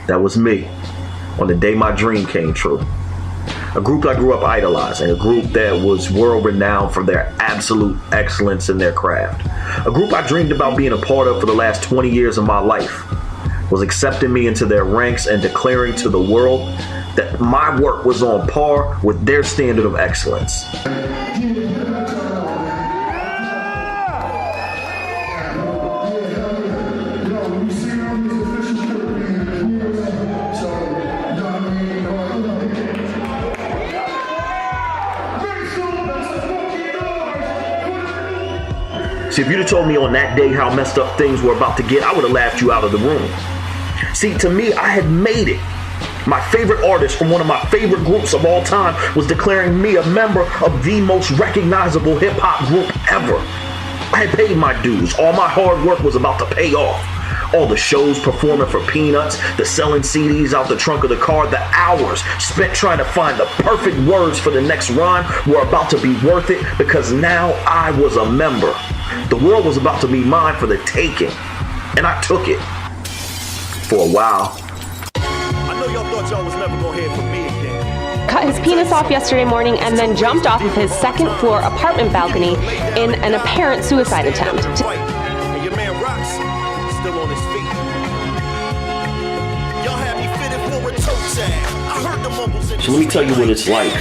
That was me on the day my dream came true. A group I grew up idolizing, a group that was world renowned for their absolute excellence in their craft. A group I dreamed about being a part of for the last 20 years of my life was accepting me into their ranks and declaring to the world that my work was on par with their standard of excellence. See, if you'd have told me on that day how messed up things were about to get, I would have laughed you out of the room. See, to me, I had made it. My favorite artist from one of my favorite groups of all time was declaring me a member of the most recognizable hip-hop group ever. I had paid my dues. All my hard work was about to pay off. All the shows performing for peanuts, the selling CDs out the trunk of the car, the hours spent trying to find the perfect words for the next rhyme were about to be worth it because now I was a member. The world was about to be mine for the taking, and I took it. For a while. I know y'all thought y'all was never gonna hear from me again. Cut his penis off yesterday morning and then jumped off of his second floor apartment balcony in an apparent suicide attempt. And your man Roxx still on his feet. Y'all had me fitted for a toe tag. I heard the mumbles in. So let me tell you what it's like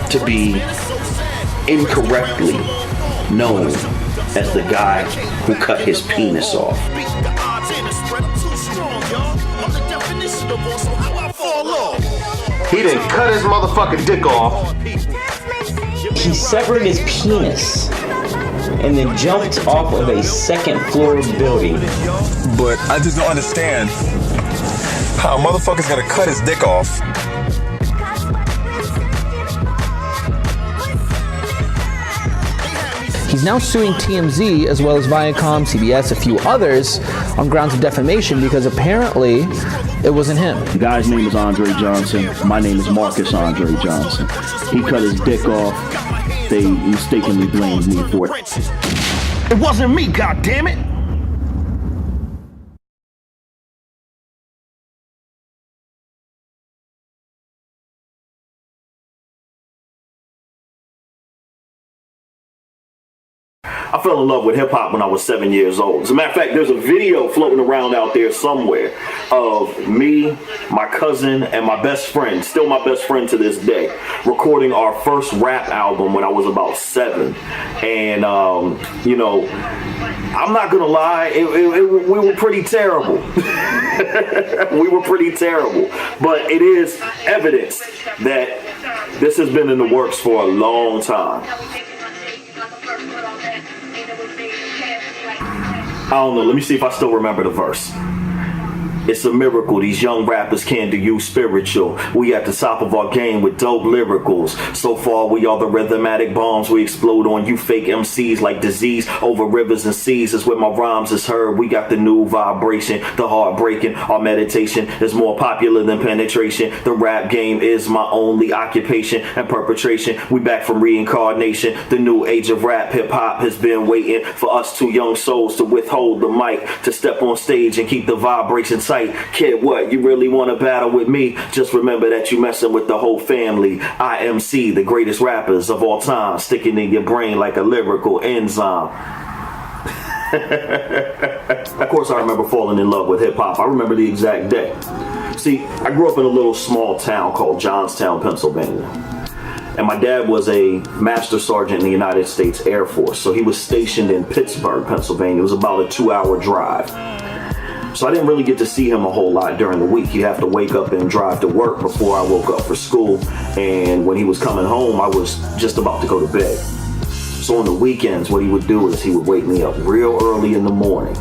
to be incorrectly known as the guy who cut his penis off. He didn't cut his motherfucking dick off. He severed his penis and then jumped off of a second floor building. But I just don't understand how a motherfucker's gonna cut his dick off. He's now suing TMZ as well as Viacom, CBS, a few others on grounds of defamation because apparently it wasn't him. The guy's name is Andre Johnson. My name is Marcus Andre Johnson. He cut his dick off. They mistakenly blamed me for it. It wasn't me, goddammit! I fell in love with hip hop when I was 7 years old. As a matter of fact, there's a video floating around out there somewhere of me, my cousin, and my best friend, still my best friend to this day, recording our first rap album when I was about 7. And, you know, I'm not gonna lie, we were pretty terrible. We were pretty terrible. But it is evidence that this has been in the works for a long time. I don't know, let me see if I still remember the verse. It's a miracle these young rappers can do you spiritual. We at the top of our game with dope lyricals. So far we are the rhythmatic bombs. We explode on you fake MCs like disease. Over rivers and seas is where my rhymes is heard. We got the new vibration, the heartbreaking. Our meditation is more popular than penetration. The rap game is my only occupation and perpetration. We back from reincarnation. The new age of rap hip hop has been waiting for us two young souls to withhold the mic, to step on stage and keep the vibration tight. Kid, what? You really want to battle with me? Just remember that you messing with the whole family. IMC, the greatest rappers of all time, sticking in your brain like a lyrical enzyme. Of course, I remember falling in love with hip hop. I remember the exact day. See, I grew up in a little small town called Johnstown, Pennsylvania. And my dad was a master sergeant in the United States Air Force. So he was stationed in Pittsburgh, Pennsylvania. It was about a 2-hour drive. So I didn't really get to see him a whole lot during the week. He'd have to wake up and drive to work before I woke up for school. And when he was coming home, I was just about to go to bed. So on the weekends, what he would do is he would wake me up real early in the morning.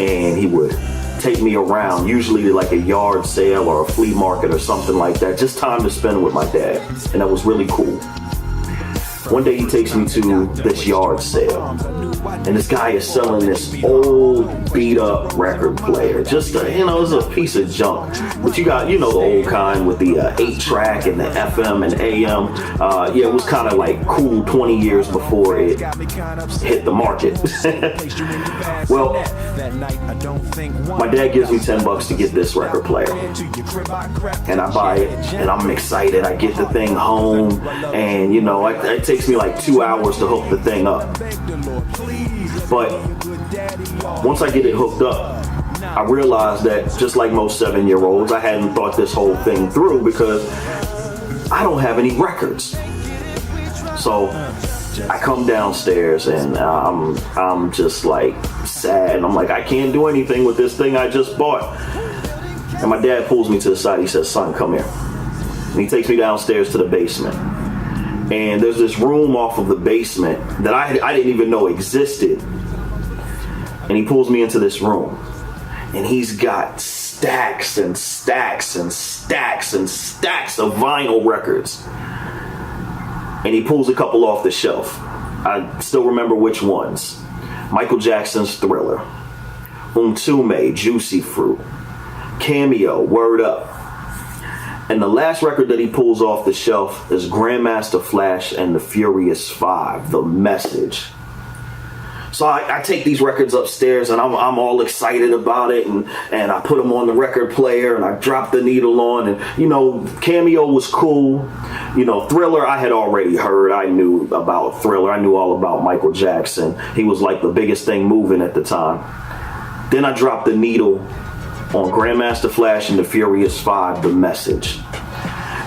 And he would take me around, usually to like a yard sale or a flea market or something like that. Just time to spend with my dad. And that was really cool. One day he takes me to this yard sale, and this guy is selling this old beat up record player. Just it's a piece of junk. But you got, the old kind with the 8-track and the FM and AM. It was kind of like cool 20 years before it hit the market. Well, my dad gives me $10 to get this record player, and I buy it, and I'm excited. I get the thing home, and it takes me like 2 hours to hook the thing up. But once I get it hooked up, I realized that just like most 7-year-olds, I hadn't thought this whole thing through because I don't have any records. So I come downstairs and I'm just like sad. And I'm like, I can't do anything with this thing I just bought. And my dad pulls me to the side. He says, son, come here. And he takes me downstairs to the basement. And there's this room off of the basement that I didn't even know existed. And he pulls me into this room. And he's got stacks and stacks and stacks and stacks of vinyl records. And he pulls a couple off the shelf. I still remember which ones. Michael Jackson's Thriller. Umtume, Juicy Fruit. Cameo, Word Up. And the last record that he pulls off the shelf is Grandmaster Flash and the Furious 5, The Message. So I take these records upstairs and I'm all excited about it, and I put them on the record player and I drop the needle on, and Cameo was cool. Thriller I had already heard. I knew about Thriller. I knew all about Michael Jackson. He was like the biggest thing moving at the time. Then I dropped the needle on Grandmaster Flash and the Furious 5, The Message.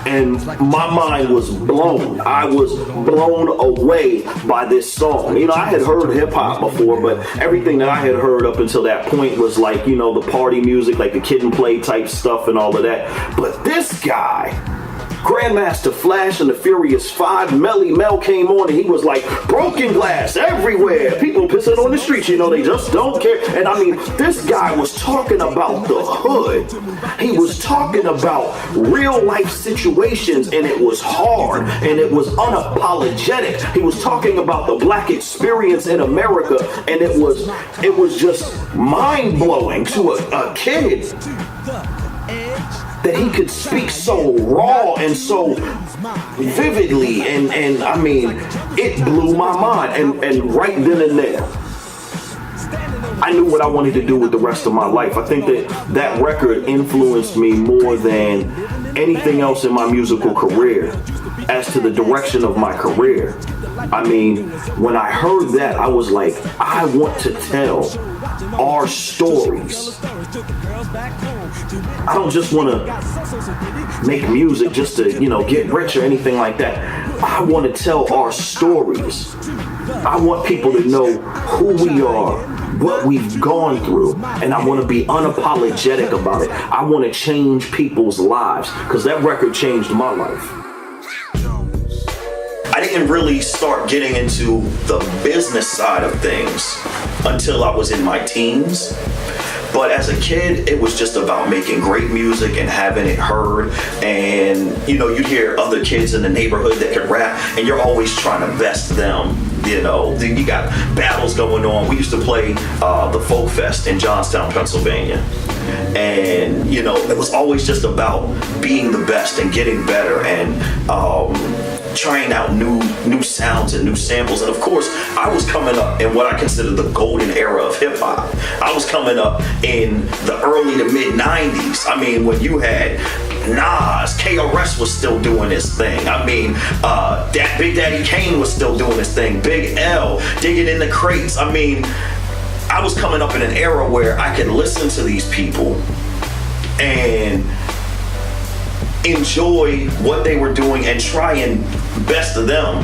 And my mind was blown. I was blown away by this song. I had heard hip hop before, but everything that I had heard up until that point was like, the party music, like the Kid and Play type stuff and all of that. But this guy, Grandmaster Flash and the Furious 5, Melly Mel came on and he was like, broken glass everywhere. People pissing on the streets, they just don't care. And I mean, this guy was talking about the hood. He was talking about real life situations, and it was hard and it was unapologetic. He was talking about the black experience in America, and it was just mind blowing to a kid that he could speak so raw and so vividly, and I mean, it blew my mind. And right then and there, I knew what I wanted to do with the rest of my life. I think that record influenced me more than anything else in my musical career as to the direction of my career. I mean, when I heard that, I was like, I want to tell our stories. I don't just want to make music just to, get rich or anything like that. I want to tell our stories. I want people to know who we are, what we've gone through, and I want to be unapologetic about it. I want to change people's lives, because that record changed my life. I didn't really start getting into the business side of things until I was in my teens. But as a kid, it was just about making great music and having it heard. And, you'd hear other kids in the neighborhood that could rap, and you're always trying to best them. You got battles going on. We used to play the Folk Fest in Johnstown, Pennsylvania. And, it was always just about being the best and getting better and trying out new sounds and new samples. And of course, I was coming up in what I consider the golden era of hip hop. I was coming up in the early to mid 90s. I mean, when you had Nas, KRS was still doing his thing. I mean, Big Daddy Kane was still doing his thing. Big L, Digging in the Crates. I mean, I was coming up in an era where I could listen to these people and enjoy what they were doing and try and best of them.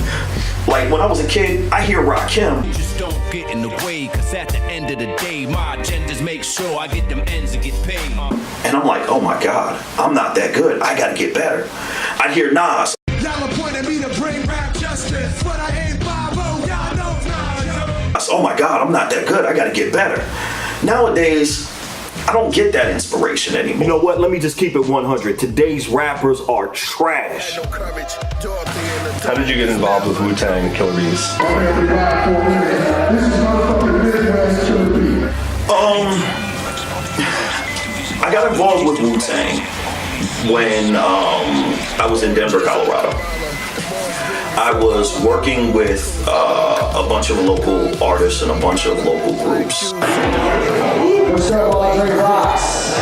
Like when I was a kid, I hear Rakim. Just don't get in the way, cause at the end of the day, my agendas make sure I get them ends to get paid. And I'm like, oh my God, I'm not that good. I gotta get better. I hear Nas. Y'all appointed me to bring rap justice, but I ain't 5-0, y'all know Nas. I said, oh my God, I'm not that good. I gotta get better. Nowadays, I don't get that inspiration anymore. You know what? Let me just keep it 100. Today's rappers are trash. How did you get involved with Wu-Tang and Killer Bees? I got involved with Wu-Tang when I was in Denver, Colorado. I was working with a bunch of local artists and a bunch of local groups. What's up, Roxx?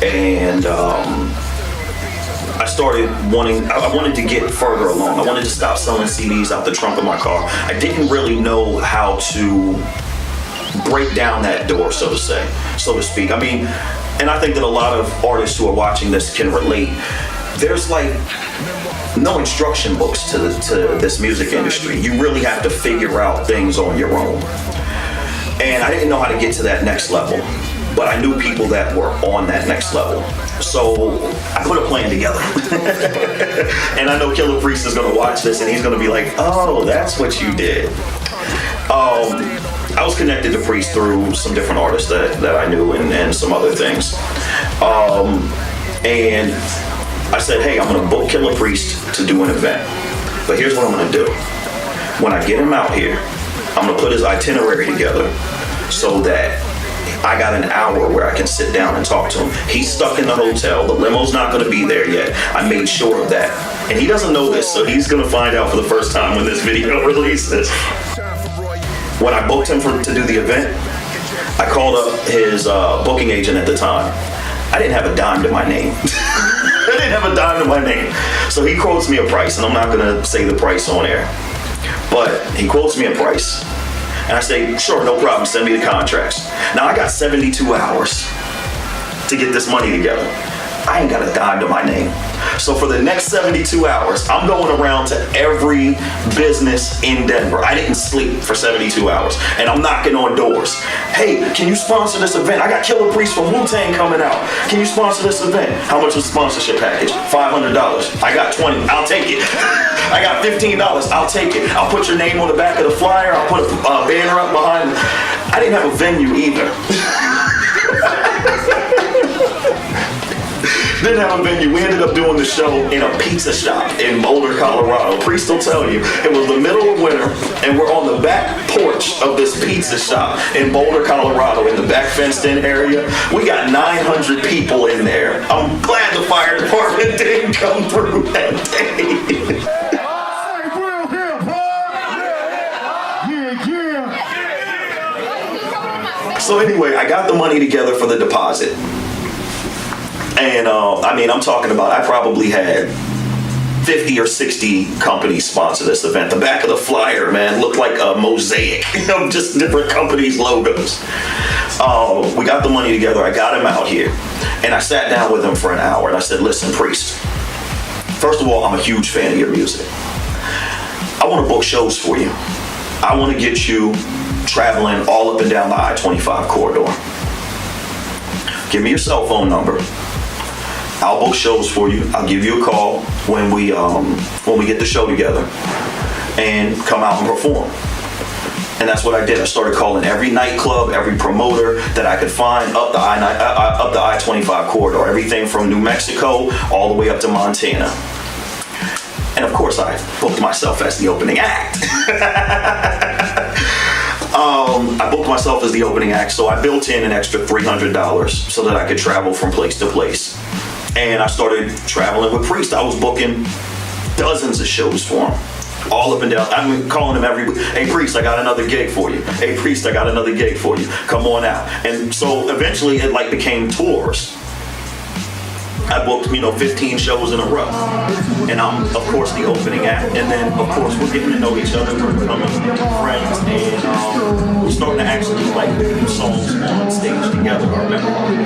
And I started I wanted to get further along. I wanted to stop selling CDs out the trunk of my car. I didn't really know how to break down that door, so to speak. I mean, and I think that a lot of artists who are watching this can relate. There's like no instruction books to this music industry. You really have to figure out things on your own. And I didn't know how to get to that next level, but I knew people that were on that next level. So I put a plan together. And I know Killer Priest is gonna watch this and he's gonna be like, oh, that's what you did. I was connected to Priest through some different artists that I knew and some other things. And I said, hey, I'm gonna book Killer Priest to do an event. But here's what I'm gonna do. When I get him out here, I'm gonna put his itinerary together so that I got an hour where I can sit down and talk to him. He's stuck in the hotel. The limo's not gonna be there yet. I made sure of that. And he doesn't know this, so he's gonna find out for the first time when this video releases. When I booked him to do the event, I called up his booking agent at the time. I didn't have a dime to my name. I didn't have a dime to my name. So he quotes me a price, and I'm not gonna say the price on air. But he quotes me a price. And I say, sure, no problem, send me the contracts. Now I got 72 hours to get this money together. I ain't got a dime to my name. So for the next 72 hours, I'm going around to every business in Denver. I didn't sleep for 72 hours. And I'm knocking on doors. Hey, can you sponsor this event? I got Killer Priest from Wu-Tang coming out. Can you sponsor this event? How much is the sponsorship package? $500. I got 20. I'll take it. I got $15. I'll take it. I'll put your name on the back of the flyer. I'll put a banner up behind. I didn't have a venue either. Didn't have a venue. We ended up doing the show in a pizza shop in Boulder, Colorado. Priest will tell you, it was the middle of winter, and we're on the back porch of this pizza shop in Boulder, Colorado, in the back fenced-in area. We got 900 people in there. I'm glad the fire department didn't come through that day. So anyway, I got the money together for the deposit. And I mean, I'm talking about, I probably had 50 or 60 companies sponsor this event. The back of the flyer, man, looked like a mosaic of just different companies' logos. We got the money together. I got him out here. And I sat down with him for an hour. And I said, listen, Priest, first of all, I'm a huge fan of your music. I want to book shows for you. I want to get you traveling all up and down the I-25 corridor. Give me your cell phone number. I'll book shows for you. I'll give you a call when we get the show together and come out and perform. And that's what I did. I started calling every nightclub, every promoter that I could find up the I-25 corridor, everything from New Mexico all the way up to Montana. And of course, I booked myself as the opening act. I booked myself as the opening act, so I built in an extra $300 so that I could travel from place to place. And I started traveling with Priest. I was booking dozens of shows for him, all up and down. I'm calling him every week. Hey, Priest, I got another gig for you. Hey, Priest, I got another gig for you. Come on out. And so eventually it like became tours. I booked, 15 shows in a row. And I'm, of course, the opening act. And then, of course, we're getting to know each other. We're becoming friends. And we're starting to actually like do songs on stage together. I remember we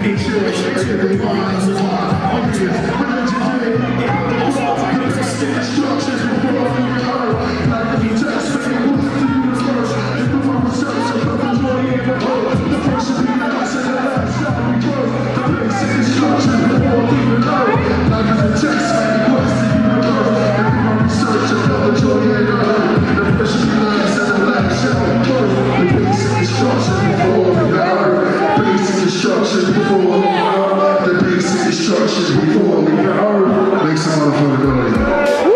gave me permission to do remixes on tour. And most of those remixes still Search another joy in the earth. The fish be last and the last shall destruction before we earth. The basic destruction before we earth. Make some motherfucking noise.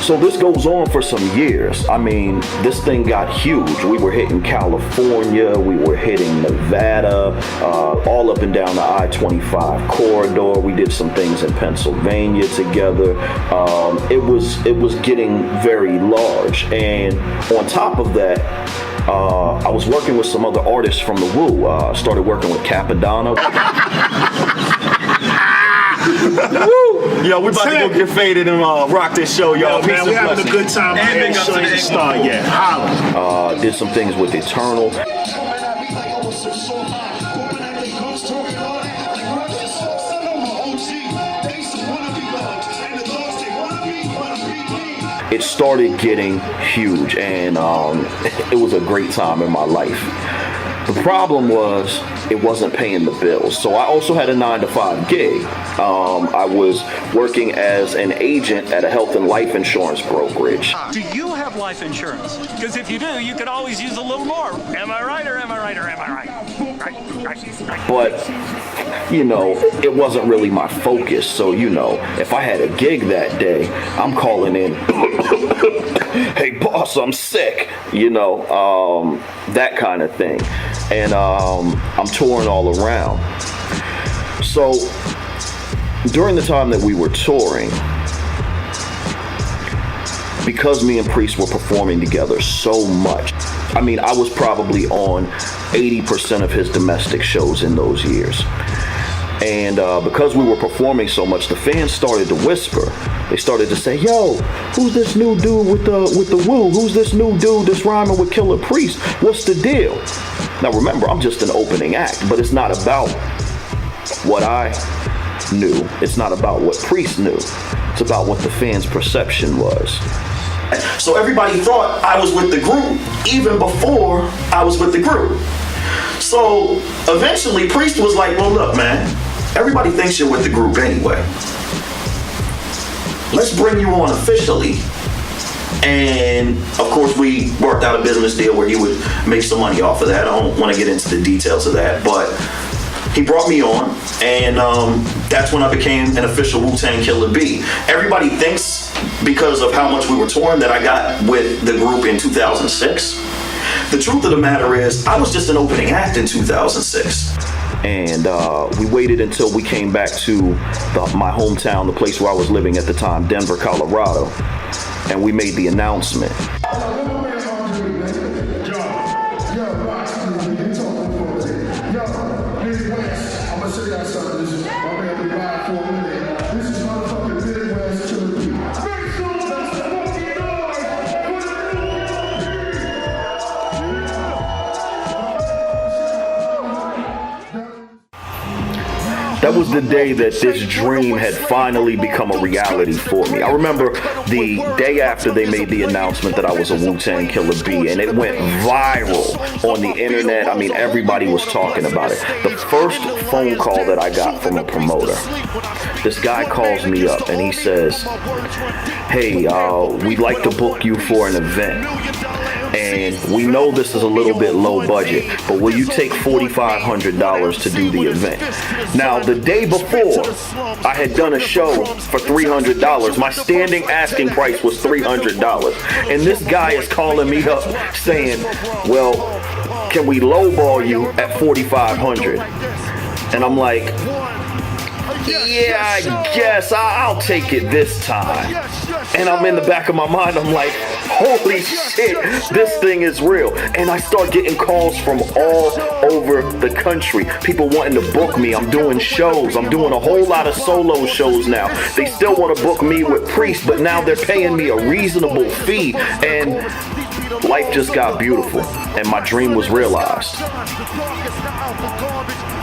So this goes on for some years. I mean, this thing got huge. We were hitting California, we were hitting Nevada, all up and down the I-25 corridor. We did some things in Pennsylvania together. It was getting very large. And on top of that, I was working with some other artists from the Wu. Started working with Capadonna. Yo, we about to go get faded and rock this show, y'all. Yo, man, we having a good time. And big up to the star, yeah. Holla. Did some things with Eternal. It started getting huge, and it was a great time in my life. The problem was it wasn't paying the bills. So I also had a 9-to-5 gig. I was working as an agent at a health and life insurance brokerage. Do you have life insurance? Because if you do, you could always use a little more. Am I right or am I right or am I right? Right. But, you know, it wasn't really my focus. So, you know, if I had a gig that day, I'm calling in, hey, boss, I'm sick, you know, that kind of thing. And I'm touring all around. So during the time that we were touring, because me and Priest were performing together so much, I mean, I was probably on 80% of his domestic shows in those years. And because we were performing so much, the fans started to whisper. They started to say, yo, who's this new dude with the Wu? Who's this new dude that's rhyming with Killer Priest? What's the deal? Now remember, I'm just an opening act, but it's not about what I knew. It's not about what Priest knew. It's about what the fans' perception was. So everybody thought I was with the group even before I was with the group. So eventually Priest was like, well, look, man, everybody thinks you're with the group anyway. Let's bring you on officially. And of course we worked out a business deal where he would make some money off of that. I don't want to get into the details of that, but he brought me on, and that's when I became an official Wu-Tang Killer B. Everybody thinks because of how much we were touring that I got with the group in 2006. The truth of the matter is, I was just an opening act in 2006. And we waited until we came back to my hometown, the place where I was living at the time, Denver, Colorado. And we made the announcement. That was the day that this dream had finally become a reality for me. I remember the day after they made the announcement that I was a Wu-Tang Killer B, and it went viral on the internet. I mean, everybody was talking about it. The first phone call that I got from a promoter, this guy calls me up and he says, hey, we'd like to book you for an event. And we know this is a little bit low budget, but will you take $4,500 to do the event? Now, the day before, I had done a show for $300. My standing asking price was $300. And this guy is calling me up saying, well, can we lowball you at $4,500? And I'm like, yeah, I guess I'll take it this time. And I'm in the back of my mind, I'm like, holy shit, this thing is real. And I start getting calls from all over the country. People wanting to book me. I'm doing shows. I'm doing a whole lot of solo shows now. They still want to book me with Priest, but now they're paying me a reasonable fee. And life just got beautiful. And my dream was realized.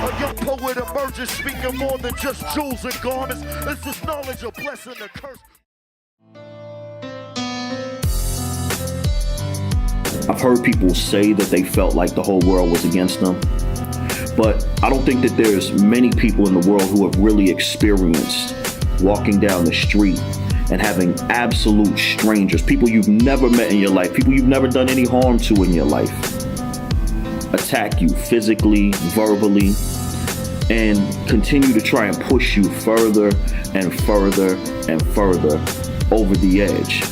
A young poet emerges, speaking more than just jewels and garments. It's this knowledge of blessing and curse. I've heard people say that they felt like the whole world was against them, but I don't think that there's many people in the world who have really experienced walking down the street and having absolute strangers, people you've never met in your life, people you've never done any harm to in your life, attack you physically, verbally, and continue to try and push you further and further and further over the edge.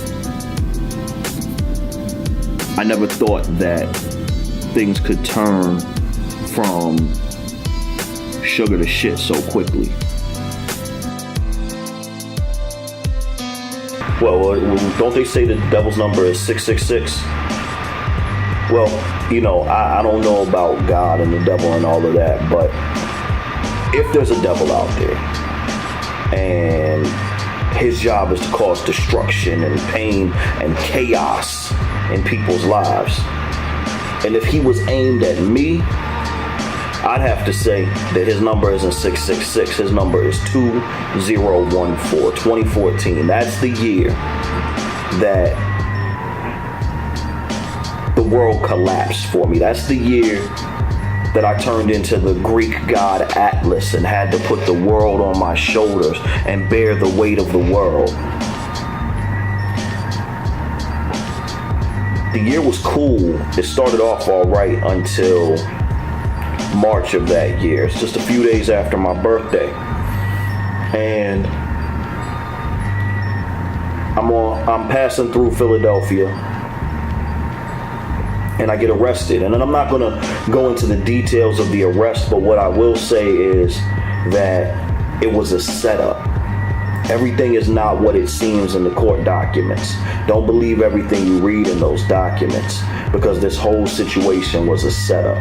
I never thought that things could turn from sugar to shit so quickly. Well, don't they say the devil's number is 666? Well, you know, I don't know about God and the devil and all of that, but if there's a devil out there and his job is to cause destruction and pain and chaos in people's lives, and if he was aimed at me, I'd have to say that his number isn't 666. His number is 2014, 2014. That's the year that the world collapsed for me. That's the year that I turned into the Greek god Atlas and had to put the world on my shoulders and bear the weight of the world. The year was cool. It started off all right until March of that year. It's just a few days after my birthday. And I'm passing through Philadelphia and I get arrested. And then I'm not gonna go into the details of the arrest, but what I will say is that it was a setup. Everything is not what it seems in the court documents. Don't believe everything you read in those documents, because this whole situation was a setup.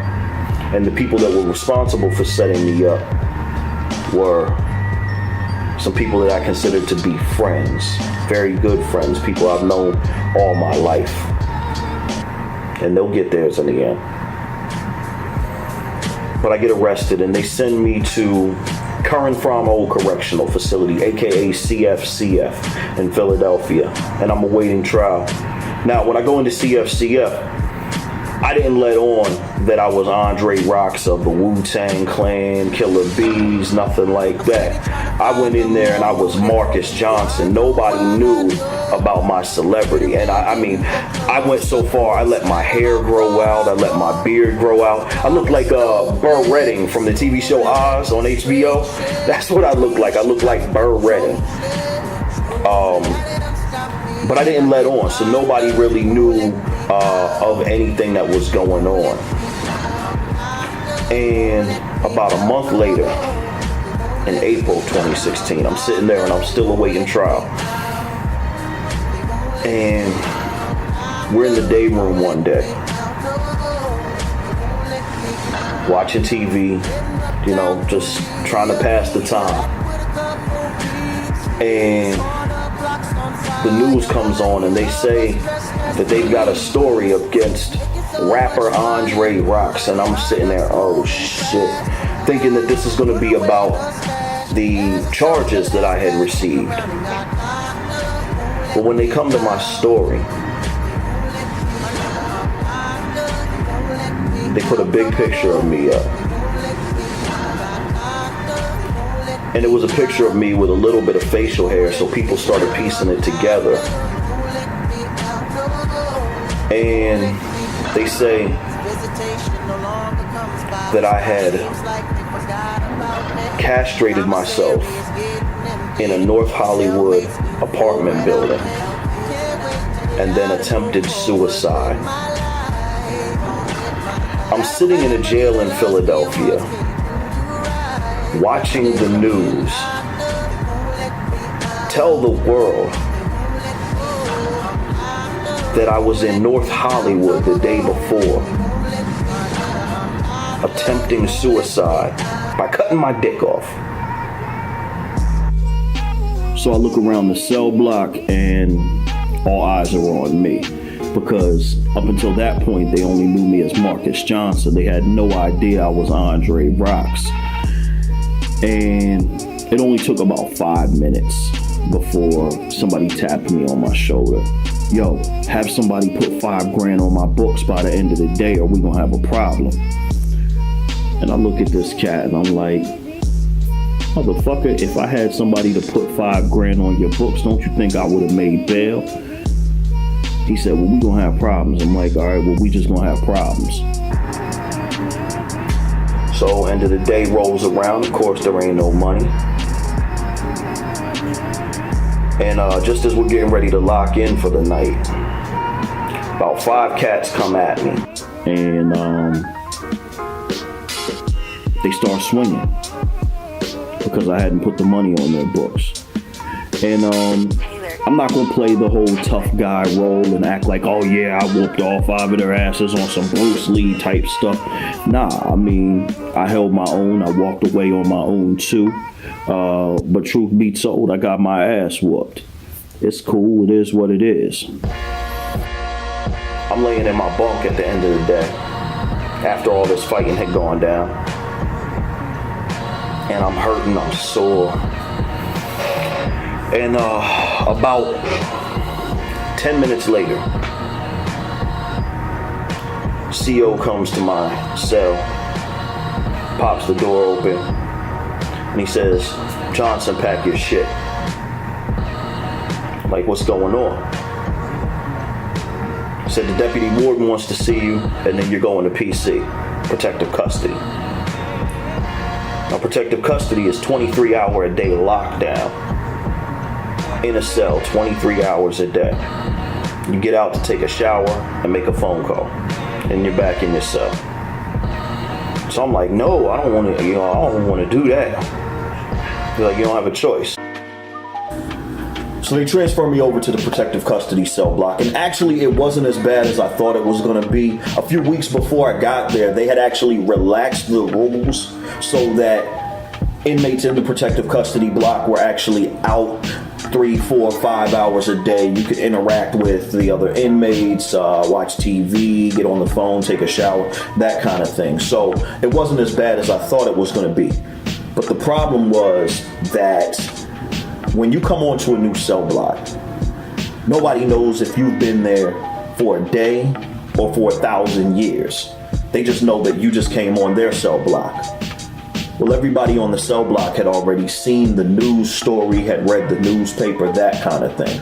And the people that were responsible for setting me up were some people that I considered to be friends, very good friends, people I've known all my life. And they'll get theirs in the end. But I get arrested and they send me to Curran From Old Correctional Facility, aka CFCF in Philadelphia, and I'm awaiting trial. Now, when I go into CFCF, I didn't let on that I was Andre Roxx of the Wu-Tang Clan, Killer Bees, nothing like that. I went in there and I was Marcus Johnson. Nobody knew about my celebrity. And I mean, I went so far, I let my hair grow out, I let my beard grow out. I looked like Burr Redding from the TV show Oz on HBO. That's what I looked like. I looked like Burr Redding. But I didn't let on, so nobody really knew of anything that was going on. And about a month later, in April 2016, I'm sitting there and I'm still awaiting trial. And we're in the day room one day, watching TV, you know, just trying to pass the time. And the news comes on and they say that they've got a story against rapper Andre Roxx, and I'm sitting there, oh shit, thinking that this is going to be about the charges that I had received. But when they come to my story, they put a big picture of me up. And it was a picture of me with a little bit of facial hair, so people started piecing it together. And they say that I had castrated myself in a North Hollywood apartment building and then attempted suicide. I'm sitting in a jail in Philadelphia, watching the news tell the world that I was in North Hollywood the day before, attempting suicide by cutting my dick off. So I look around the cell block and all eyes are on me, because up until that point they only knew me as Marcus Johnson. They had no idea I was Andre Roxx. And it only took about 5 minutes before somebody tapped me on my shoulder. Yo, have somebody put $5,000 on my books by the end of the day or we gonna have a problem. And I look at this cat and I'm like, motherfucker, if I had somebody to put $5,000 on your books, don't you think I would have made bail? He said, well, we gonna have problems. I'm like, all right, well, we just gonna have problems. So end of the day rolls around. Of course, there ain't no money. And just as we're getting ready to lock in for the night, about 5 cats come at me. And they start swinging because I hadn't put the money on their books. And I'm not gonna play the whole tough guy role and act like, oh yeah, I whooped all 5 of their asses on some Bruce Lee type stuff. Nah, I mean, I held my own. I walked away on my own too. But truth be told, I got my ass whooped. It's cool. It is what it is. I'm laying in my bunk at the end of the day after all this fighting had gone down. And I'm hurting, I'm sore. And about 10 minutes later, CO comes to my cell, pops the door open, and he says, Johnson, pack your shit. Like, what's going on? He said, the deputy warden wants to see you, and then you're going to PC, protective custody. Now, protective custody is 23-hour-a-day lockdown. In a cell, 23 hours a day. You get out to take a shower and make a phone call, and you're back in your cell. So I'm like, no, I don't want to. I don't want to do that. They're like, you don't have a choice. So they transfer me over to the protective custody cell block, and actually, it wasn't as bad as I thought it was going to be. A few weeks before I got there, they had actually relaxed the rules so that inmates in the protective custody block were actually out 3, 4, 5 hours a day. You could interact with the other inmates, watch TV, get on the phone, take a shower, that kind of thing. So it wasn't as bad as I thought it was going to be. But the problem was that when you come onto a new cell block, nobody knows if you've been there for a day or for 1,000 years. They just know that you just came on their cell block. Well, everybody on the cell block had already seen the news story, had read the newspaper, that kind of thing.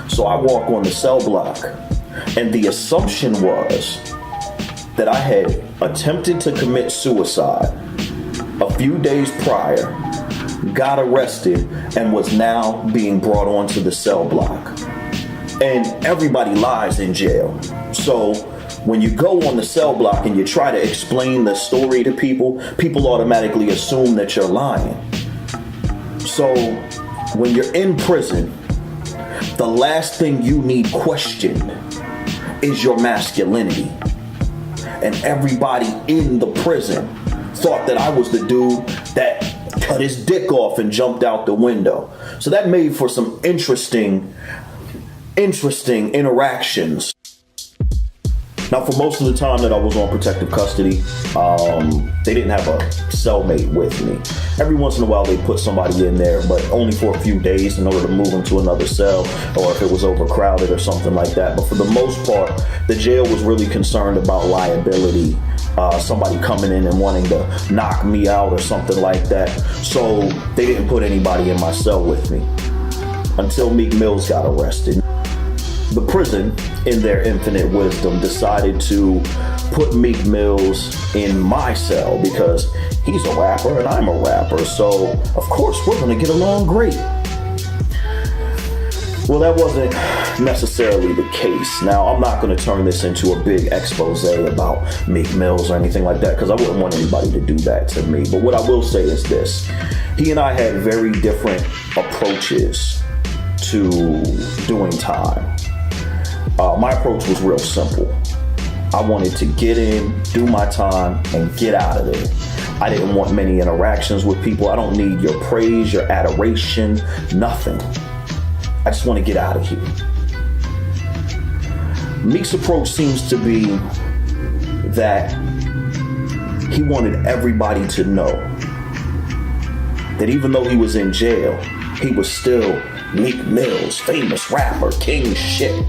So I walk on the cell block, and the assumption was that I had attempted to commit suicide a few days prior, got arrested, and was now being brought onto the cell block. And everybody lies in jail. So when you go on the cell block and you try to explain the story to people, people automatically assume that you're lying. So when you're in prison, the last thing you need questioned is your masculinity. And everybody in the prison thought that I was the dude that cut his dick off and jumped out the window. So that made for some interesting interactions. Now, for most of the time that I was on protective custody, they didn't have a cellmate with me. Every once in a while, they'd put somebody in there, but only for a few days in order to move them to another cell, or if it was overcrowded or something like that. But for the most part, the jail was really concerned about liability. Somebody coming in and wanting to knock me out or something like that. So they didn't put anybody in my cell with me until Meek Mills got arrested. The prison, in their infinite wisdom, decided to put Meek Mills in my cell because he's a rapper and I'm a rapper. So, of course, we're going to get along great. Well, that wasn't necessarily the case. Now, I'm not going to turn this into a big expose about Meek Mills or anything like that because I wouldn't want anybody to do that to me. But what I will say is this. He and I had very different approaches to doing time. My approach was real simple. I wanted to get in, do my time, and get out of there. I didn't want many interactions with people. I don't need your praise, your adoration, nothing. I just want to get out of here. Meek's approach seems to be that he wanted everybody to know that even though he was in jail, he was still Meek Mills, famous rapper, king shit.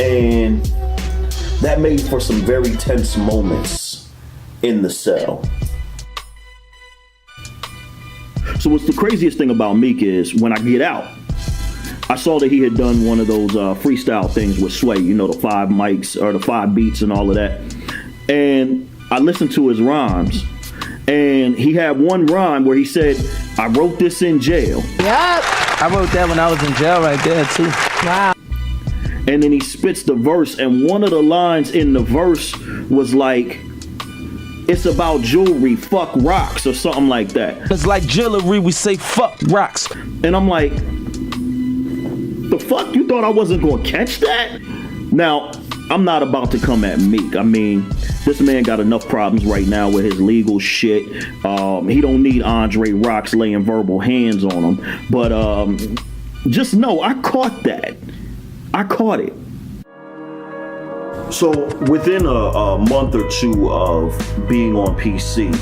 And that made for some very tense moments in the cell. So what's the craziest thing about Meek is when I get out, I saw that he had done one of those freestyle things with Sway, you know, the 5 mics or the 5 beats and all of that. And I listened to his rhymes, and he had one rhyme where he said, I wrote this in jail. Yep. I wrote that when I was in jail right there, too. Wow. And then he spits the verse, and one of the lines in the verse was like, it's about jewelry, fuck rocks, or something like that. It's like jewelry, we say fuck rocks. And I'm like, the fuck? You thought I wasn't gonna catch that? Now, I'm not about to come at Meek. I mean, this man got enough problems right now with his legal shit. He don't need Andre Roxx laying verbal hands on him. But just know, I caught that. I caught it. So within a month or two of being on PC,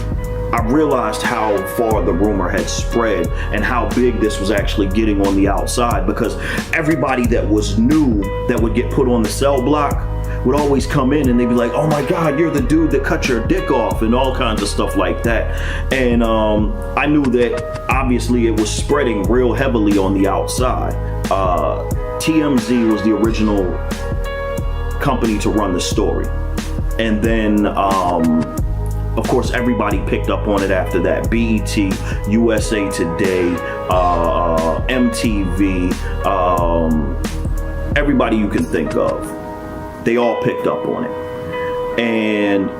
I realized how far the rumor had spread and how big this was actually getting on the outside, because everybody that was new that would get put on the cell block would always come in and they'd be like, oh my God, you're the dude that cut your dick off, and all kinds of stuff like that. And I knew that obviously it was spreading real heavily on the outside. TMZ was the original company to run the story. And then, of course, everybody picked up on it after that. BET, USA Today, MTV, everybody you can think of. They all picked up on it. And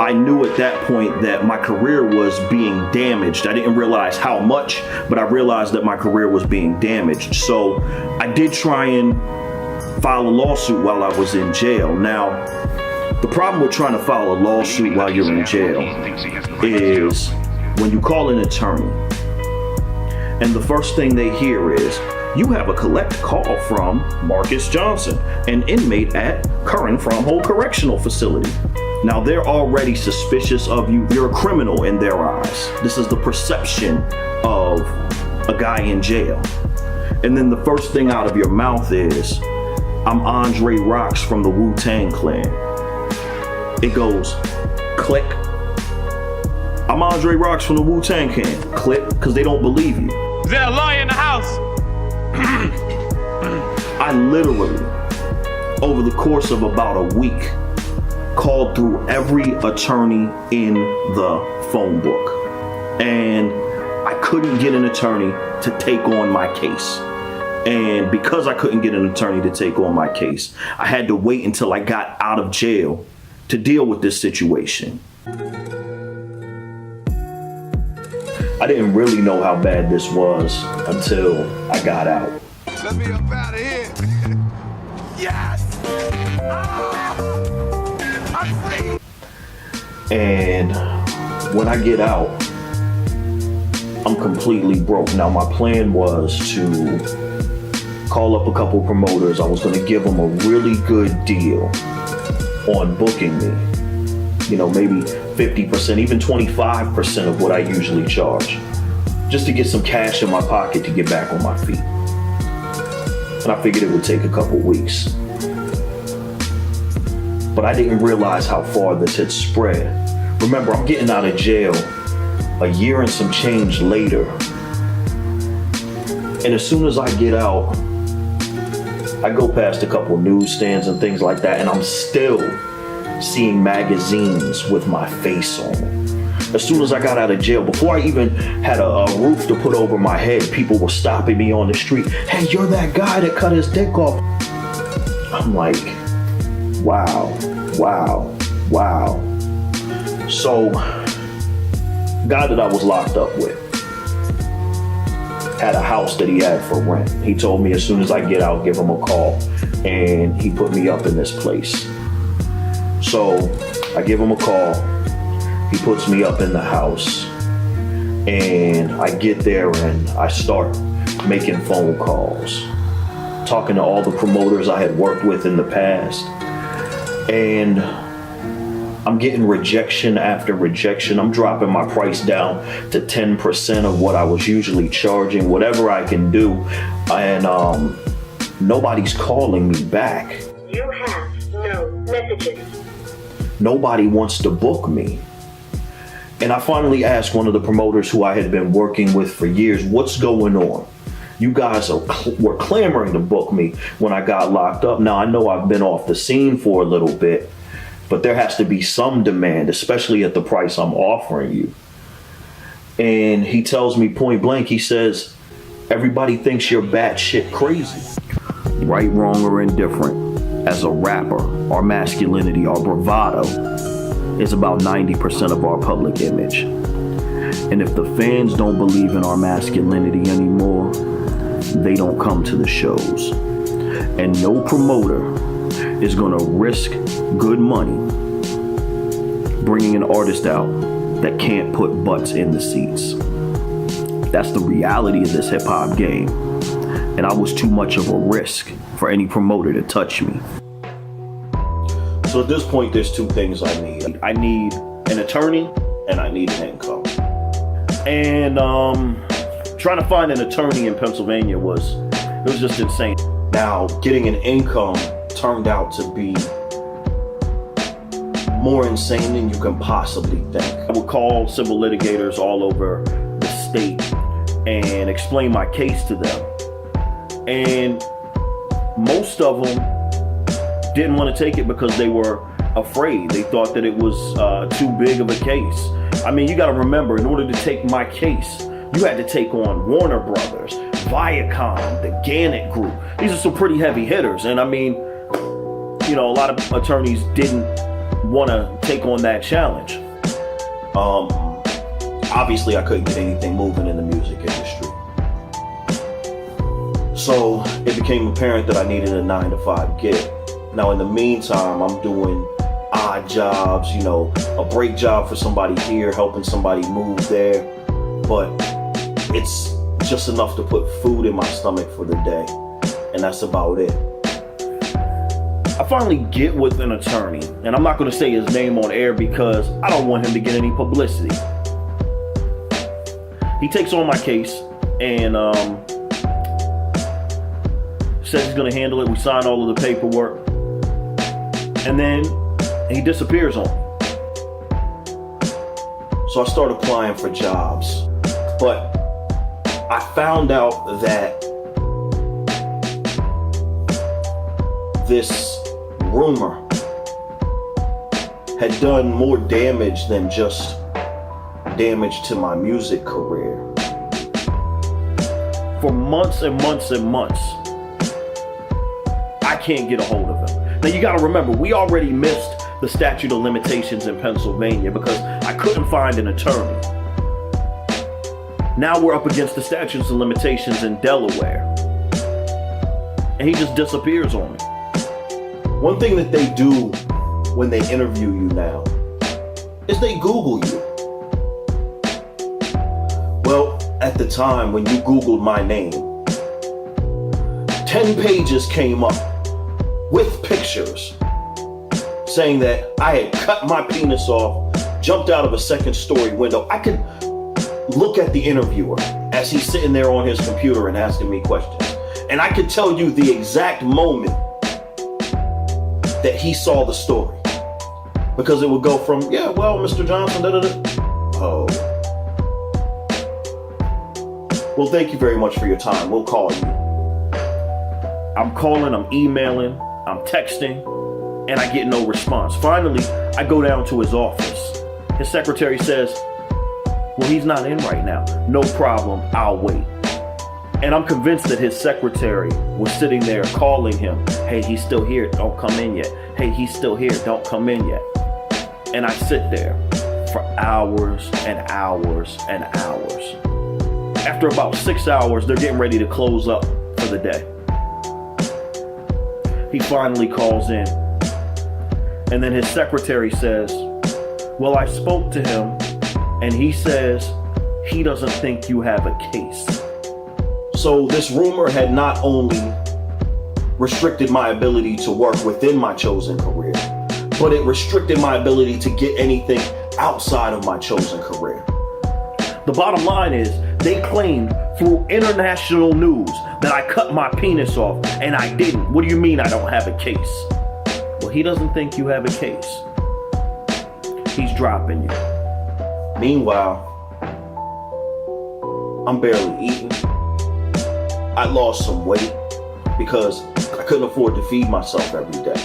I knew at that point that my career was being damaged. I didn't realize how much, but I realized that my career was being damaged. So I did try and file a lawsuit while I was in jail. Now, the problem with trying to file a lawsuit while you're in jail is when you call an attorney and the first thing they hear is, you have a collect call from Marcus Johnson, an inmate at Curran Fromhold Correctional Facility. Now, they're already suspicious of you. You're a criminal in their eyes. This is the perception of a guy in jail. And then the first thing out of your mouth is, I'm Andre Roxx from the Wu-Tang Clan. It goes, click. I'm Andre Roxx from the Wu-Tang Clan. Click, because they don't believe you. Is there a lawyer in the house? I literally, over the course of about a week, called through every attorney in the phone book. And I couldn't get an attorney to take on my case. And because I couldn't get an attorney to take on my case, I had to wait until I got out of jail to deal with this situation. I didn't really know how bad this was until I got out. Let me up out of here. Yes! I'm free! And when I get out, I'm completely broke. Now, my plan was to call up a couple promoters. I was going to give them a really good deal on booking me. You know, maybe 50%, even 25% of what I usually charge, just to get some cash in my pocket to get back on my feet. And I figured it would take a couple weeks. But I didn't realize how far this had spread. Remember, I'm getting out of jail a year and some change later. And as soon as I get out, I go past a couple newsstands and things like that, and I'm still seeing magazines with my face on them. As soon as I got out of jail, before I even had a roof to put over my head, people were stopping me on the street. Hey, you're that guy that cut his dick off. I'm like, wow. So, guy that I was locked up with had a house that he had for rent. He told me as soon as I get out, give him a call, and he put me up in this place. So I give him a call, he puts me up in the house, and I get there and I start making phone calls, talking to all the promoters I had worked with in the past, and I'm getting rejection after rejection. I'm dropping my price down to 10% of what I was usually charging, whatever I can do, and nobody's calling me back. You have no messages. Nobody wants to book me. And I finally asked one of the promoters who I had been working with for years, what's going on? You guys were clamoring to book me when I got locked up. Now, I know I've been off the scene for a little bit, but there has to be some demand, especially at the price I'm offering you. And he tells me point blank, he says, everybody thinks you're batshit crazy. Right, wrong, or indifferent, as a rapper, our masculinity, our bravado is about 90% of our public image. And if the fans don't believe in our masculinity anymore, they don't come to the shows. And no promoter is gonna risk good money bringing an artist out that can't put butts in the seats. That's the reality of this hip hop game. And I was too much of a risk for any promoter to touch me. So at this point, there's two things I need. I need an attorney and I need an income. And trying to find an attorney in Pennsylvania was just insane. Now, getting an income turned out to be more insane than you can possibly think. I would call civil litigators all over the state and explain my case to them. And most of them didn't want to take it because they were afraid. They thought that it was too big of a case. I mean, you got to remember, in order to take my case, you had to take on Warner Brothers, Viacom, the Gannett Group. These are some pretty heavy hitters. And I mean, you know, a lot of attorneys didn't want to take on that challenge. Obviously, I couldn't get anything moving in the music industry. So it became apparent that I needed a 9-to-5 gig. Now, in the meantime, I'm doing odd jobs, you know, a break job for somebody here, helping somebody move there. But it's just enough to put food in my stomach for the day. And that's about it. I finally get with an attorney, and I'm not going to say his name on air because I don't want him to get any publicity. He takes on my case and says he's going to handle it. We sign all of the paperwork. And then he disappears on me. So I start applying for jobs. But I found out that this rumor had done more damage than just damage to my music career. For months and months and months, I can't get a hold of him. Now you gotta remember, we already missed the statute of limitations in Pennsylvania because I couldn't find an attorney. Now we're up against the statutes of limitations in Delaware. And he just disappears on me. One thing that they do when they interview you now is they Google you. Well, at the time when you Googled my name, 10 pages came up with pictures saying that I had cut my penis off, jumped out of a second-story window. I could look at the interviewer as he's sitting there on his computer and asking me questions. And I could tell you the exact moment that he saw the story. Because it would go from, yeah, well, Mr. Johnson, oh. Well, thank you very much for your time. We'll call you. I'm calling, I'm emailing, I'm texting, and I get no response. Finally, I go down to his office. His secretary says, well, he's not in right now. No problem, I'll wait. And I'm convinced that his secretary was sitting there calling him, hey, he's still here, don't come in yet. Hey, he's still here, don't come in yet. And I sit there for hours and hours and hours. After about 6 hours, they're getting ready to close up for the day. He finally calls in. And then his secretary says, well, I spoke to him and he says he doesn't think you have a case. So this rumor had not only restricted my ability to work within my chosen career, but it restricted my ability to get anything outside of my chosen career. The bottom line is, they claimed through international news that I cut my penis off, and I didn't. What do you mean I don't have a case? Well, he doesn't think you have a case. He's dropping you. Meanwhile, I'm barely eating. I lost some weight because I couldn't afford to feed myself every day.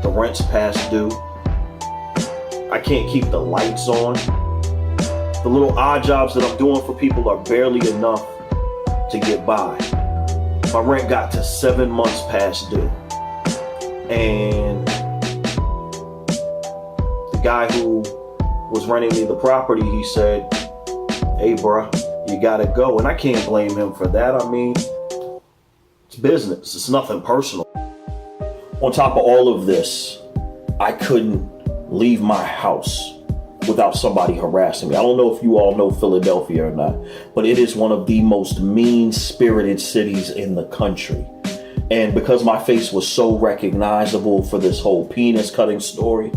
The The rent's past due. I can't keep the lights on. The little odd jobs that I'm doing for people are barely enough to get by. My rent got to 7 months past due. And the guy who was renting me the property, he said, "Hey, bruh, you gotta go." And I can't blame him for that. I mean, it's business. It's nothing personal. On top of all of this, I couldn't leave my house without somebody harassing me. I don't know if you all know Philadelphia or not, but it is one of the most mean-spirited cities in the country. And because my face was so recognizable for this whole penis cutting story,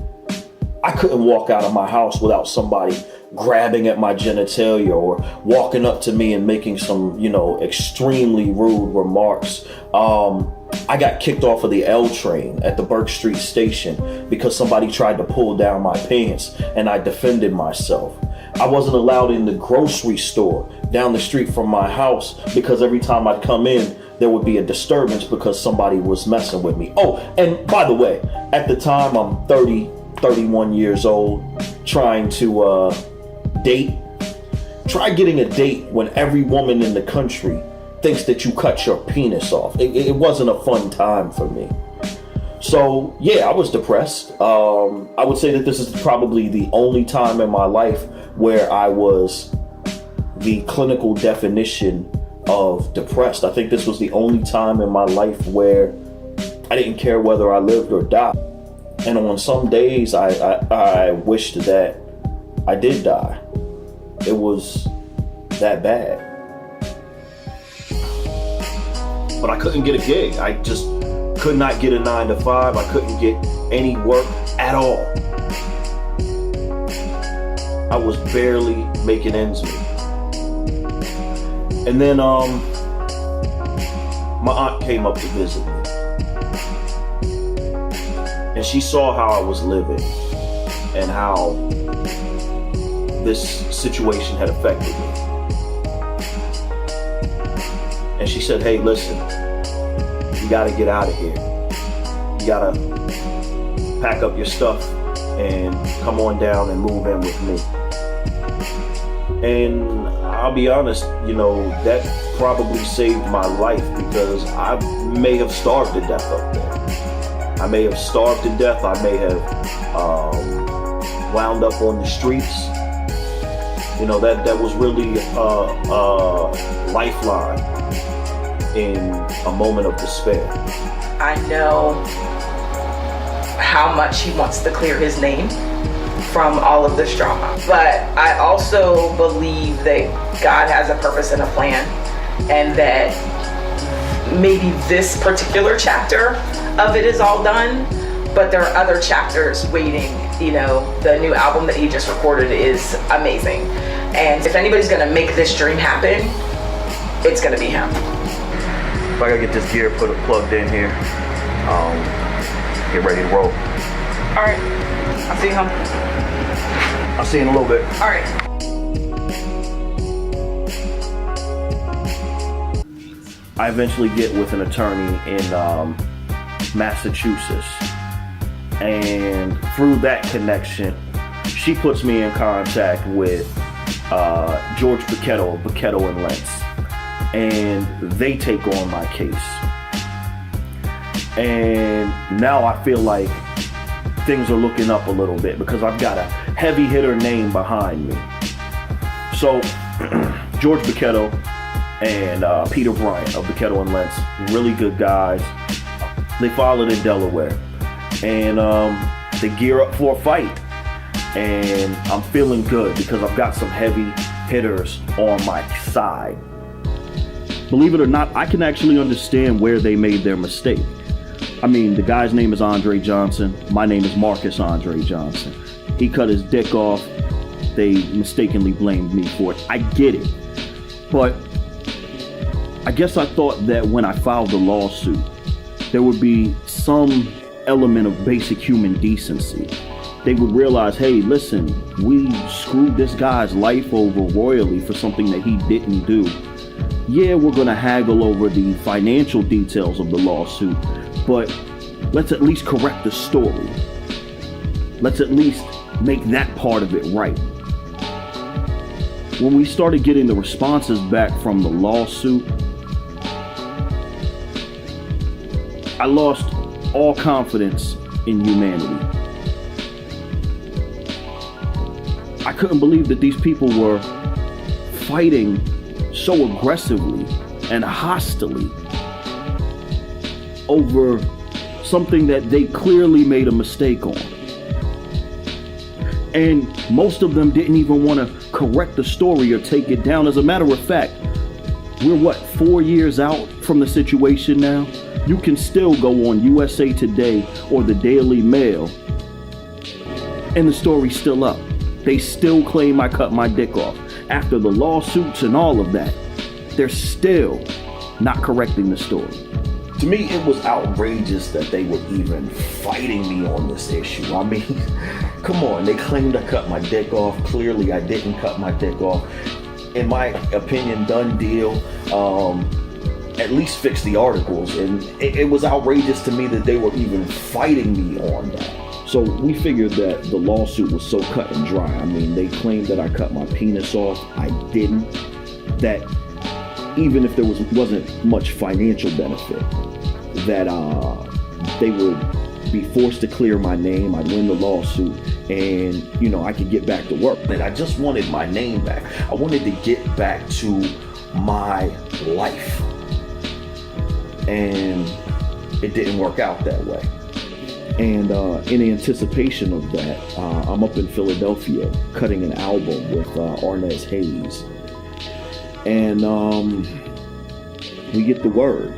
I couldn't walk out of my house without somebody grabbing at my genitalia or walking up to me and making some, extremely rude remarks. I got kicked off of the L train at the Burke Street station because somebody tried to pull down my pants and I defended myself. I wasn't allowed in the grocery store down the street from my house because every time I'd come in, there would be a disturbance because somebody was messing with me. Oh, and by the way, at the time I'm 31 years old, trying to date. Try getting a date when every woman in the country thinks that you cut your penis off. It wasn't a fun time for me. So yeah, I was depressed. I would say that this is probably the only time in my life where I was the clinical definition of depressed. I think this was the only time in my life where I didn't care whether I lived or died. And on some days, I wished that I did die. It was that bad. But I couldn't get a gig. I just could not get a 9 to 5. I couldn't get any work at all. I was barely making ends meet. And then my aunt came up to visit me. And she saw how I was living and how this situation had affected me. And she said, "Hey, listen, you gotta get out of here. You gotta pack up your stuff and come on down and move in with me." And I'll be honest, that probably saved my life because I may have starved to death up there. I may have starved to death. I may have wound up on the streets. That was really a lifeline in a moment of despair. I know how much he wants to clear his name from all of this drama, but I also believe that God has a purpose and a plan, and that maybe this particular chapter of it is all done, but there are other chapters waiting. The new album that he just recorded is amazing, and if anybody's gonna make this dream happen, it's gonna be him. I gotta get this gear plugged in here. Get ready to roll. All right, I'll see you home. I'll see you in a little bit. All right. I eventually get with an attorney in Massachusetts, and through that connection, she puts me in contact with George Bucchetto of Bucchetto and Lentz, and they take on my case. And now I feel like things are looking up a little bit because I've got a heavy hitter name behind me. So George Bucchetto and Peter Bryant of Bucchetto and Lentz, really good guys. They followed in Delaware, and they gear up for a fight. And I'm feeling good because I've got some heavy hitters on my side. Believe it or not, I can actually understand where they made their mistake. I mean, the guy's name is Andre Johnson. My name is Marcus Andre Johnson. He cut his dick off. They mistakenly blamed me for it. I get it. But I guess I thought that when I filed the lawsuit, there would be some element of basic human decency. They would realize, hey, listen, we screwed this guy's life over royally for something that he didn't do. Yeah, we're gonna haggle over the financial details of the lawsuit, but let's at least correct the story. Let's at least make that part of it right. When we started getting the responses back from the lawsuit, I lost all confidence in humanity. I couldn't believe that these people were fighting so aggressively and hostilely over something that they clearly made a mistake on. And most of them didn't even want to correct the story or take it down. As a matter of fact, we're 4 years out from the situation now? You can still go on USA Today or the Daily Mail and the story's still up. They still claim I cut my dick off. After the lawsuits and all of that, they're still not correcting the story. To me, it was outrageous that they were even fighting me on this issue. I mean, come on, they claimed I cut my dick off. Clearly, I didn't cut my dick off. In my opinion, done deal. At least fix the articles. And it was outrageous to me that they were even fighting me on that. So we figured that the lawsuit was so cut and dry. I mean, they claimed that I cut my penis off. I didn't. That even if there wasn't much financial benefit, that they would be forced to clear my name. I'd win the lawsuit, and I could get back to work. And I just wanted my name back. I wanted to get back to my life, and it didn't work out that way. And in anticipation of that, I'm up in Philadelphia cutting an album with Arnez Hayes, and we get the word.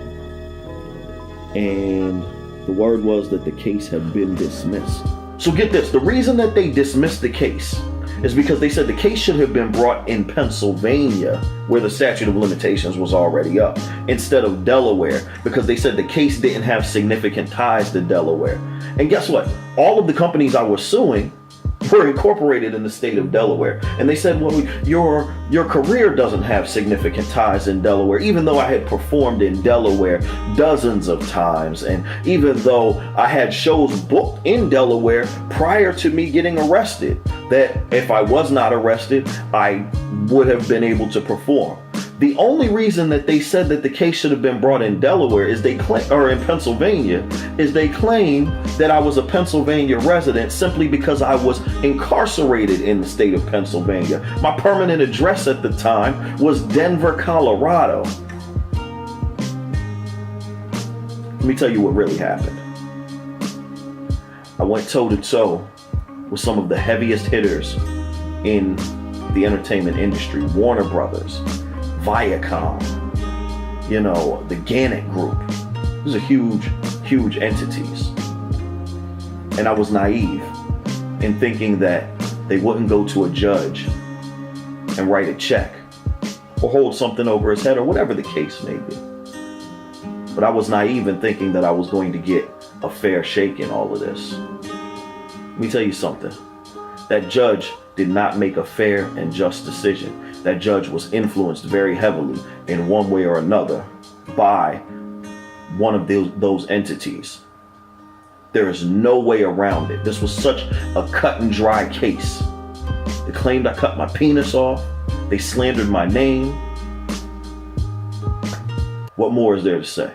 And the word was that the case had been dismissed. So get this, the reason that they dismissed the case is because they said the case should have been brought in Pennsylvania, where the statute of limitations was already up, instead of Delaware, because they said the case didn't have significant ties to Delaware. And guess what? All of the companies I was suing were incorporated in the state of Delaware. And they said, well, your career doesn't have significant ties in Delaware, even though I had performed in Delaware dozens of times. And even though I had shows booked in Delaware prior to me getting arrested, that if I was not arrested, I would have been able to perform. The only reason that they said that the case should have been brought in Delaware is in Pennsylvania, is they claim that I was a Pennsylvania resident simply because I was incarcerated in the state of Pennsylvania. My permanent address at the time was Denver, Colorado. Let me tell you what really happened. I went toe to toe with some of the heaviest hitters in the entertainment industry, Warner Brothers, Viacom, the Gannett Group. These are huge entities. And I was naive in thinking that they wouldn't go to a judge and write a check or hold something over his head or whatever the case may be. But I was naive in thinking that I was going to get a fair shake in all of this. Let me tell you something. That judge did not make a fair and just decision. That judge was influenced very heavily in one way or another by one of those entities. There is no way around it. This was such a cut and dry case. They claimed I cut my penis off. They slandered my name. What more is there to say?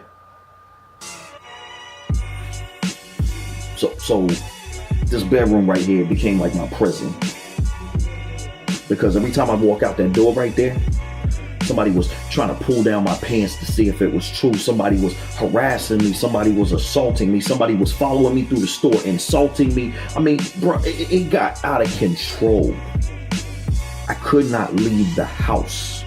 So this bedroom right here became like my prison. Because every time I walk out that door right there, somebody was trying to pull down my pants to see if it was true. Somebody was harassing me. Somebody was assaulting me. Somebody was following me through the store, insulting me. I mean, bro, it got out of control. I could not leave the house.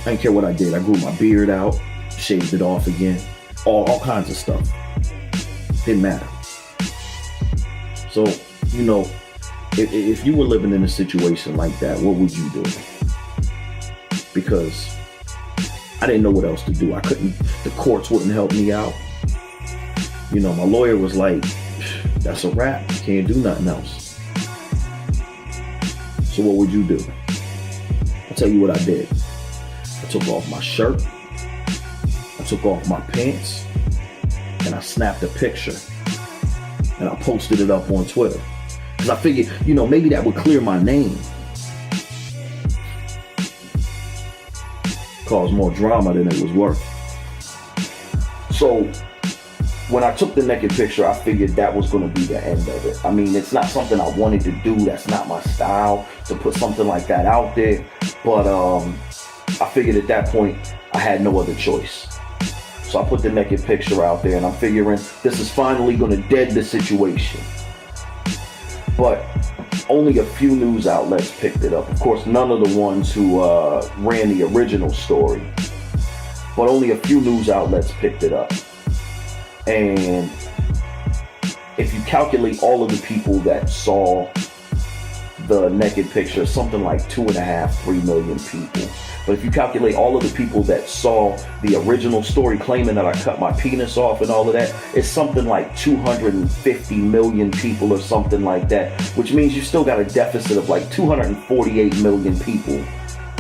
I didn't care what I did. I grew my beard out, shaved it off again, all kinds of stuff. Didn't matter. So, if you were living in a situation like that, what would you do? Because I didn't know what else to do. The courts wouldn't help me out. My lawyer was like, that's a wrap. Can't do nothing else. So what would you do? I'll tell you what I did. I took off my shirt. I took off my pants and I snapped a picture and I posted it up on Twitter. Because I figured, you know, maybe that would clear my name. Cause more drama than it was worth. So when I took the naked picture, I figured that was going to be the end of it. I mean, it's not something I wanted to do. That's not my style to put something like that out there. But I figured at that point, I had no other choice. So I put the naked picture out there and I'm figuring this is finally going to dead the situation. But only a few news outlets picked it up. Of course, none of the ones who ran the original story. But only a few news outlets picked it up. And if you calculate all of the people that saw the naked picture, something like 2.5-3 million people. But if you calculate all of the people that saw the original story claiming that I cut my penis off and all of that, it's something like 250 million people or something like that, which means you still got a deficit of like 248 million people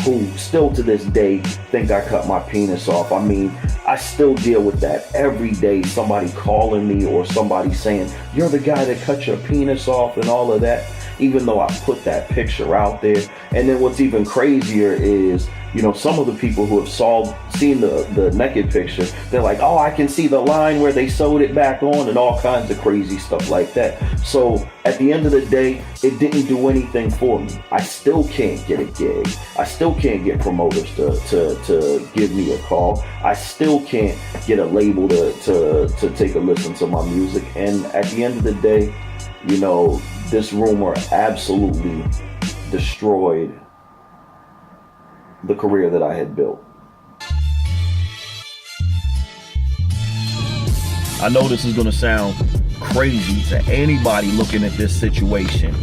who still to this day think I cut my penis off. I mean, I still deal with that every day. Somebody calling me or somebody saying, you're the guy that cut your penis off and all of that, even though I put that picture out there. And then what's even crazier is, you know, some of the people who have seen the naked picture, they're like, oh, I can see the line where they sewed it back on and all kinds of crazy stuff like that. So at the end of the day, it didn't do anything for me. I still can't get a gig. I still can't get promoters to give me a call. I still can't get a label to take a listen to my music. And at the end of the day, you know, this rumor absolutely destroyed the career that I had built. I know this is gonna sound crazy to anybody looking at this situation,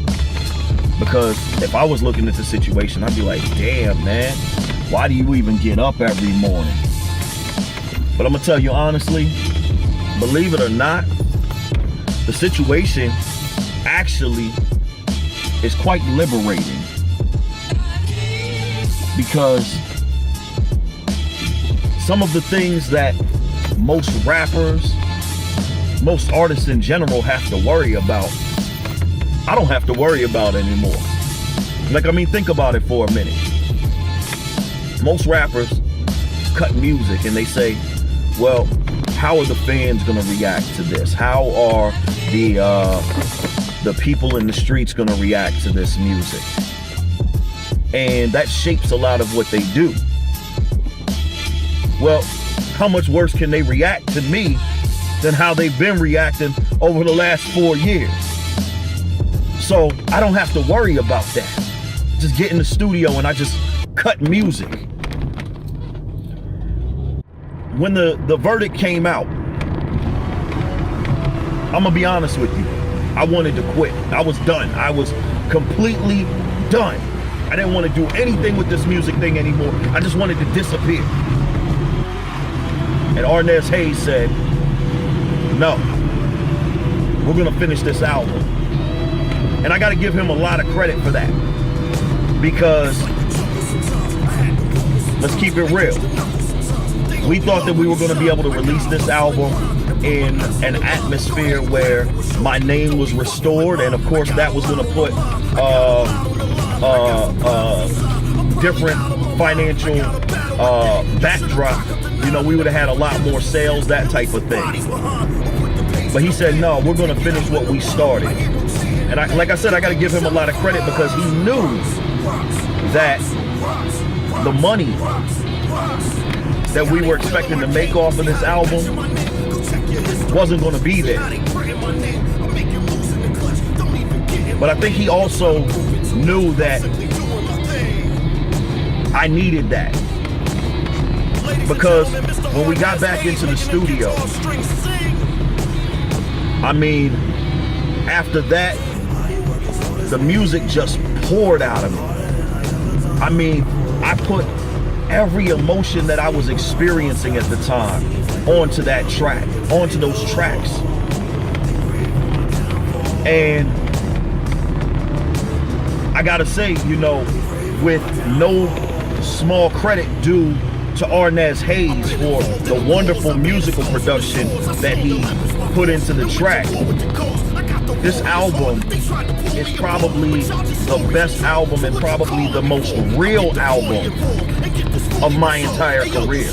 because if I was looking at the situation, I'd be like, damn, man, why do you even get up every morning? But I'm gonna tell you honestly, believe it or not, the situation actually is quite liberating. Because some of the things that most rappers, most artists in general have to worry about, I don't have to worry about anymore. Like, I mean, think about it for a minute. Most rappers cut music and they say, well, how are the fans gonna react to this? How are the people in the streets gonna react to this music? And that shapes a lot of what they do. Well, how much worse can they react to me than how they've been reacting over the last 4 years? So I don't have to worry about that. Just get in the studio and I just cut music. When the verdict came out, I'm gonna be honest with you, I wanted to quit. I was done. I was completely done. I didn't want to do anything with this music thing anymore. I just wanted to disappear. And Arnez Hayes said, no, we're going to finish this album. And I got to give him a lot of credit for that. Because, let's keep it real, we thought that we were going to be able to release this album in an atmosphere where my name was restored. And of course, that was going to put different financial backdrop. You know, we would have had a lot more sales, that type of thing. But he said, no, we're going to finish what we started. And like I said, I got to give him a lot of credit because he knew that the money that we were expecting to make off of this album wasn't going to be there. But I think he also knew that I needed that, because when we got back into the studio, I mean, after that, the music just poured out of me. I mean, I put every emotion that I was experiencing at the time onto that track, onto those tracks. And I gotta say, you know, with no small credit due to Arnez Hayes for the wonderful musical production that he put into the track. This album is probably the best album and probably the most real album of my entire career.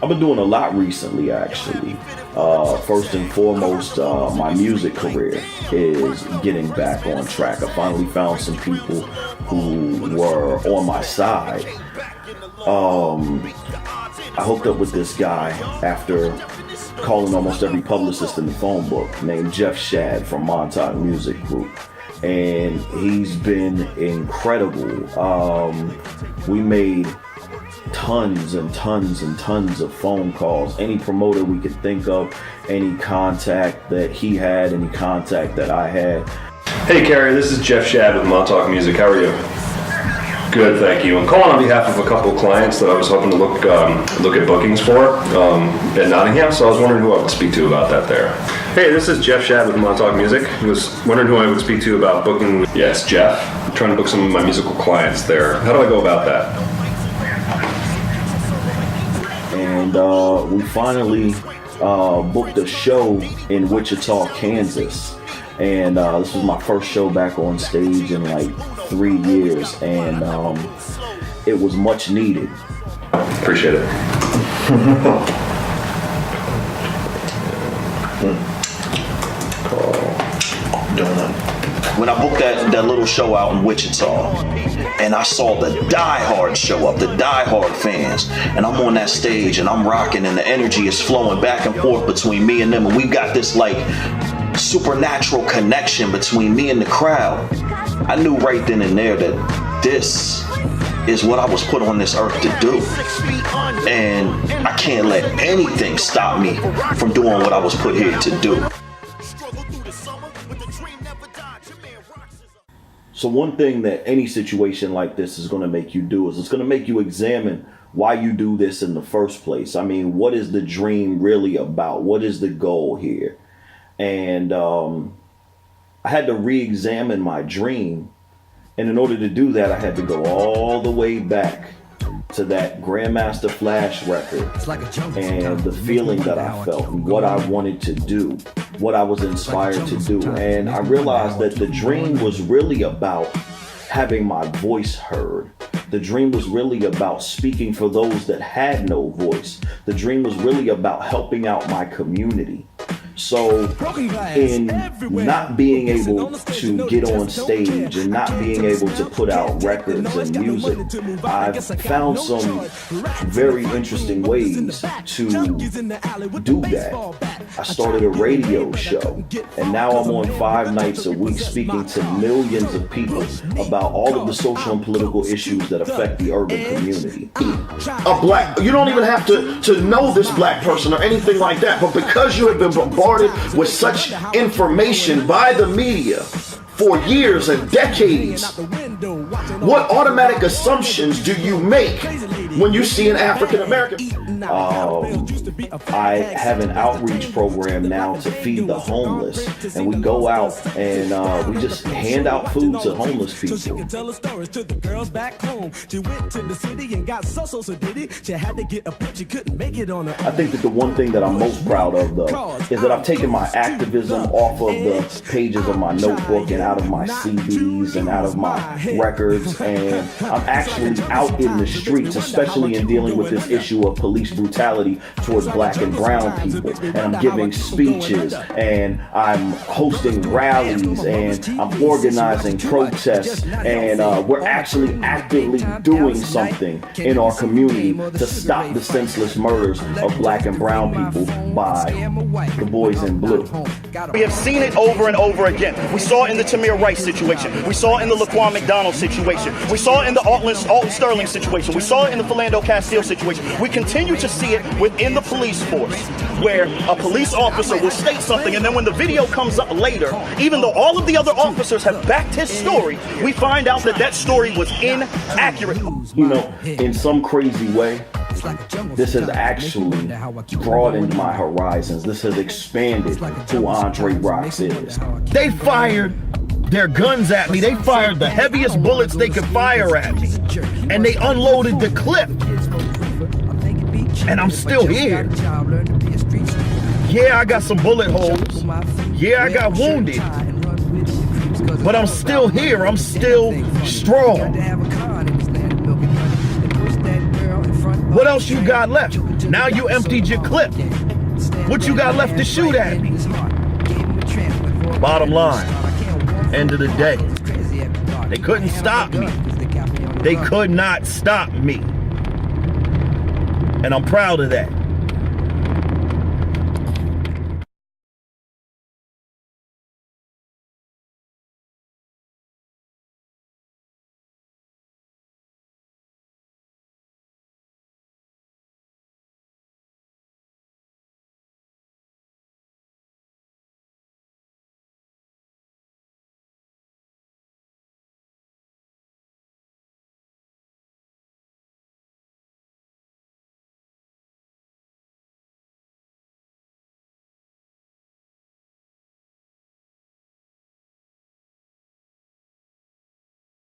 I've been doing a lot recently, actually. First and foremost, my music career is getting back on track. I finally found some people who were on my side. I hooked up with this guy after calling almost every publicist in the phone book, named Jeff Shad from Montauk Music Group. And he's been incredible. We made tons and tons and tons of phone calls. Any promoter we could think of, any contact that he had, any contact that I had. Hey Carrie, this is Jeff Shad with Montauk Music. How are you? Good, thank you. I'm calling on behalf of a couple of clients that I was hoping to look at bookings for at Nottingham, so I was wondering who I would speak to about that there. Hey, this is Jeff Shad with Montauk Music. I was wondering who I would speak to about booking. Yes, Jeff. I'm trying to book some of my musical clients there. How do I go about that? And we finally booked a show in Wichita, Kansas. And this was my first show back on stage in like 3 years. And it was much needed. Appreciate it. When I booked that little show out in Wichita, and I saw the diehard show up, the diehard fans, and I'm on that stage and I'm rocking and the energy is flowing back and forth between me and them, and we got this like supernatural connection between me and the crowd. I knew right then and there that this is what I was put on this earth to do, and I can't let anything stop me from doing what I was put here to do. So one thing that any situation like this is going to make you do is it's going to make you examine why you do this in the first place. I mean, what is the dream really about? What is the goal here? And I had to re-examine my dream. And in order to do that, I had to go all the way back to that Grandmaster Flash record and the feeling that I felt and what I wanted to do, what I was inspired to do. And I realized that the dream was really about having my voice heard. The dream was really about speaking for those that had no voice. The dream was really about helping out my community. So in not being able to get on stage and not being able to put out records and music, I've found some very interesting ways to do that. I started a radio show, and now I'm on 5 nights a week speaking to millions of people about all of the social and political issues that affect the urban community. You don't even have to know this black person or anything like that, but because you have been bombarded with such information by the media for years and decades, what automatic assumptions do you make when you see an African American? I have an outreach program now to feed the homeless, and we go out and we just hand out food to homeless people. I think that the one thing that I'm most proud of, though, is that I've taken my activism off of the pages of my notebook and out of my CDs and out of my records, and I'm actually out in the streets, especially in dealing with this issue of police brutality towards black and brown people. And I'm giving speeches, and I'm hosting rallies, and I'm organizing protests, and we're actually actively doing something in our community to stop the senseless murders of black and brown people by the boys in blue. We have seen it over and over again. We saw it in the Tamir Rice situation. We saw it in the Laquan McDonald situation. We saw it in the Alton Sterling situation. We saw it in the Philando Castile situation. We continue to see it within the police force, where a police officer will state something, and then when the video comes up later, even though all of the other officers have backed his story, we find out that that story was inaccurate. You know, in some crazy way, this has actually broadened my horizons. This has expanded who Andre Roxx is. They fired their guns at me. They fired the heaviest bullets they could fire at me, and they unloaded the clip. And I'm still here. Yeah, I got some bullet holes. Yeah, I got wounded. But I'm still here. I'm still strong. What else you got left? Now you emptied your clip. What you got left to shoot at me? Bottom line, end of the day, they couldn't stop me. They could not stop me. And I'm proud of that.